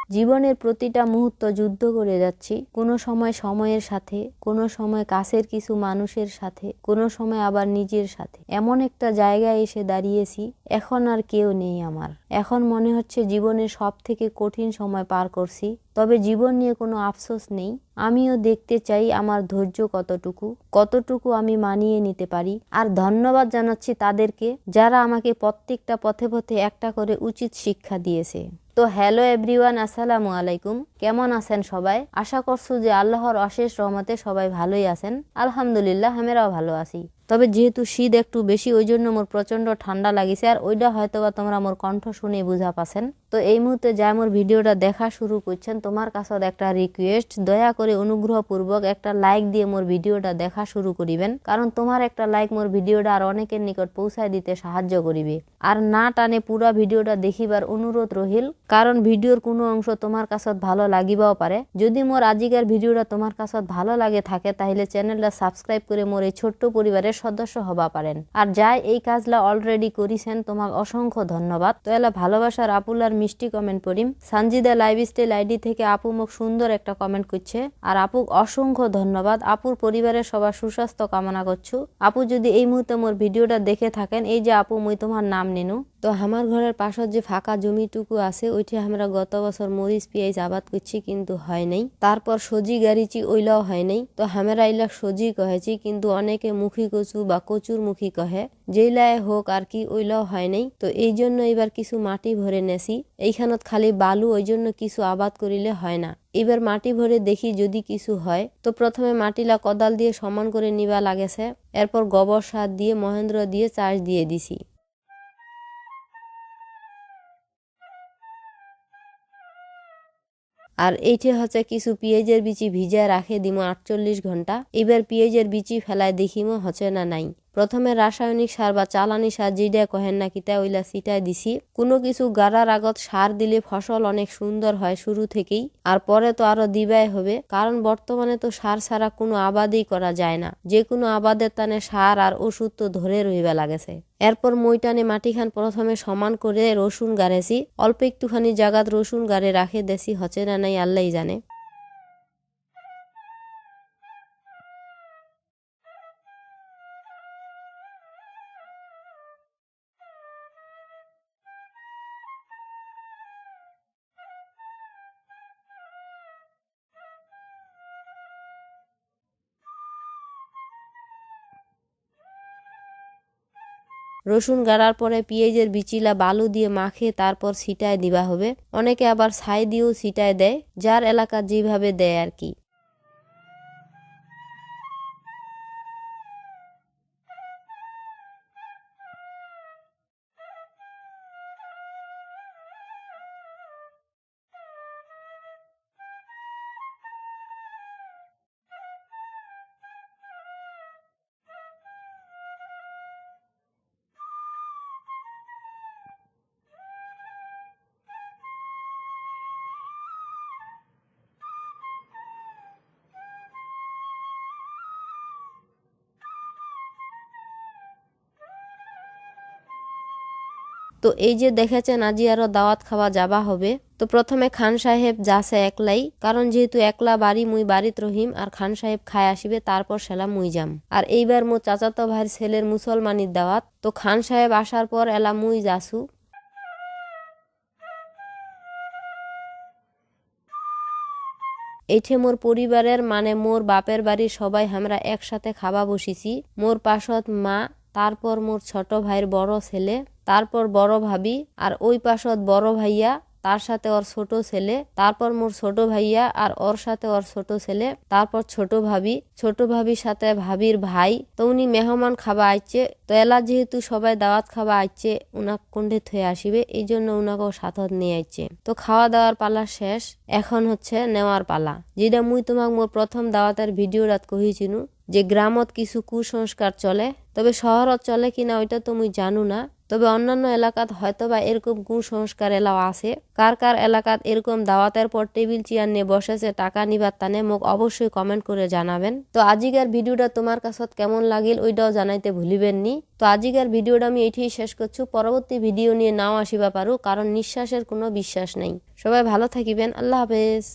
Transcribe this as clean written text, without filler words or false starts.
জীবনের প্রতিটা মুহূর্ত যুদ্ধ করে যাচ্ছি, কোনো সময় সময়ের সাথে, কোনো সময় কাছের কিছু মানুষের সাথে, কোনো সময় আবার নিজের সাথে। এমন একটা জায়গায় এসে দাঁড়িয়েছি, এখন আর কেউ নেই আমার। এখন মনে হচ্ছে জীবনের সব থেকে কঠিন সময় পার করছি, তবে জীবন নিয়ে কোনো আফসোস নেই। আমিও দেখতে চাই আমার ধৈর্য কতটুকু আমি মানিয়ে নিতে পারি। আর ধন্যবাদ জানাচ্ছি তাদেরকে যারা আমাকে প্রত্যেকটা পথে পথে একটা করে উচিত শিক্ষা দিয়েছে। তো হ্যালো এভরিওয়ান, আসসালামু আলাইকুম। কেমন আছেন সবাই? আশা করছো যে আল্লাহর অশেষ রহমতে সবাই ভালোই আছেন। আলহামদুলিল্লাহ, আমরাও ভালো আছি। তবে যেহেতু শীত একটু বেশি, ওই জন্য মোর প্রচন্ড ঠান্ডা লাগিছে, আর ওইটা হয়তোবা তোমরা মোর কণ্ঠ শুনে বুঝা পাচ্ছেন। তো এই মুহূর্তে যা মোর ভিডিওটা দেখা শুরু করছেন, তোমার কাছে একটা রিকোয়েস্ট, দয়া করে অনুগ্রহপূর্বক একটা লাইক দিয়ে মোর ভিডিওটা দেখা শুরু করিবেন, কারণ তোমার একটা লাইক মোর ভিডিওটা আর অনেকের নিকট পৌঁছায় দিতে সাহায্য করিবে। আর না টানে পুরা ভিডিওটা দেখিবার অনুরোধ রহিল, কারণ ভিডিওর কোনো অংশ তোমার কাছে ভালো লাগিবাও পারে। যদি মোর আজিকার ভিডিওটা তোমার কাছে ভালো লাগে থাকে, তাহলে চ্যানেলটা সাবস্ক্রাইব করে মোর এই ছোট্ট পরিবারের সদস্য হবা পারেন। আর যাই এই কাজলা অলরেডি করিছেন, তোমাকে অসংখ্য ধন্যবাদ। তো এলা ভালোবাসার আপুলার মিষ্টি কমেন্ট পড়িম। সানজিদা লাইফস্টাইল আইডি থেকে আপু মুখ সুন্দর একটা কমেন্ট করছে, আর আপু অসংখ্য ধন্যবাদ। আপুর পরিবারের সবার সুস্বাস্থ্য কামনা করছু। আপু যদি এই মুহূর্তে মোর ভিডিওটা দেখে থাকেন, এই যে আপু, মুই তোমার নাম নিনু। তো আমার ঘরের পাশত যে ফাঁকা জমিটুকু আছে, ওইটি আমরা গত বছর মরিচ পেঁয়াজ আবাদ করছি, কিন্তু হয় নাই। তারপর সজি গাড়িছি, ওইলাও হয় নাই। তো আমরা ইলা সজি কহেছি, কিন্তু অনেকে মুখী কচু বা কচুর মুখী কহে, যেইলায় হোক আর কি, ওইলাও হয় নাই। তো এই জন্য এবার কিছু মাটি ভরে নেছি। এইখানত খালি বালু, ওই জন্য কিছু আবাদ করিলে হয় না। এবার মাটি ভরে দেখি যদি কিছু হয়। তো প্রথমে মাটিলা কোদাল দিয়ে সমান করে নিবা লাগেছে, এরপর গোবর সার দিয়ে মহেন্দ্র দিয়ে চাষ দিয়ে দিছি। আর এইটা হচ্ছে কিছু পেঁয়াজের বিচি ভিজায় রাখে দিমো 48 ঘন্টা। এবার পেঁয়াজের বিচি ফেলায় দেখিমো হচ্ছে না নাই। প্রথমে রাসায়নিক সার বা চালানি সার যেটা কহেন না কিতা, ওইলা ছিটায় দিছি। কোনো কিছু গাড়ার আগত সার দিলে ফসল অনেক সুন্দর হয় শুরু থেকেই, আর পরে তো আরো দিবাই হবে, কারণ বর্তমানে তো সার ছাড়া কোনো আবাদই করা যায় না। যে কোনো আবাদের তানে সার আর ওষুধ তো ধরে রইবা লাগেছে। এরপর মইটানে মাটিখান প্রথমে সমান করে রসুন গাড়েছি। অল্প একটুখানি জায়গাত রসুন গাড়ে রাখে দেছি, হচ্ছে না নাই আল্লাহই জানে। রসুন গাড়ার পরে পেঁয়াজের বিচিলা বালু দিয়ে মাখে তারপর ছিটায় দিবা হবে। অনেকে আবার ছাই দিয়েও ছিটায় দেয়, যার এলাকা যেভাবে দেয় আর কি। তো এই যে দেখেছেন, আজি আরো দাওয়াত খাওয়া যাবা হবে। তো প্রথমে খান সাহেব যাছে একলাই, কারণ যেহেতু একলা বাড়ি, মুই বাড়িত রহিম, আর খান সাহেব খায় আসিবে, তারপর সেলা মুই যাম। আর এইবার মো চাচাতো ভাইয়ের ছেলের মুসলমানির দাওয়াত। তো খান সাহেব আসার পর এলা মুই যাসু। এইঠে মোর পরিবারের মানে মোর বাপের বাড়ির সবাই আমরা একসাথে খাওয়া বসিছি। মোর পাশত মা, তারপর মোর ছোট ভাইয়ের বড় ছেলে, তারপর বড় ভাবি, আর ওই পাশত বড় ভাইয়া, তার সাথে ওর ছোট ছেলে, তারপর মোর ছোট ভাইয়া আর ওর সাথে ওর ছোট ছেলে, তারপর ছোট ভাবির সাথে ভাবির ভাই। তো উনি মেহমান খাবা আইছে। তো এলা যেহেতু সবাই দাওয়াত খাবা আইছে, উনাক কোন্ডে থয়ে আসিবে, এই জন্য উনাকেও সাথত নিয়ে আইছে। তো খাওয়া দাওয়ার পালা শেষ, এখন হচ্ছে নেওয়ার পালা, যেটা মুই তোমাক মোর প্রথম দাওয়াতের ভিডিও রাত কহিছিনু। যে গ্রামত কিছু কুসংস্কার চলে, তবে শহরত চলে কিনা ওইটা তো মুই জানু না। তবে অন্যান্য এলাকাত হয়তোবা এরকম কুসংস্কার এলাও আছে। কার কার এলাকাত এরকম দাওয়াতের পর টেবিল চেয়ার নিয়ে বসেছে টাকা নিবার তানে মোক অবশ্যই কমেন্ট করে জানাবেন। তো আজিকার ভিডিওটা তোমার কাছত কেমন লাগিল ওইটাও জানাইতে ভুলিবেন নি। তো আজিকার ভিডিওটা আমি এটাই শেষ করছি। পরবর্তী ভিডিও নিয়ে নাও আসিবা পারু, কারণ নিঃশ্বাসের কোনো বিশ্বাস নাই। সবাই ভালো থাকিবেন। আল্লাহ হাফেজ।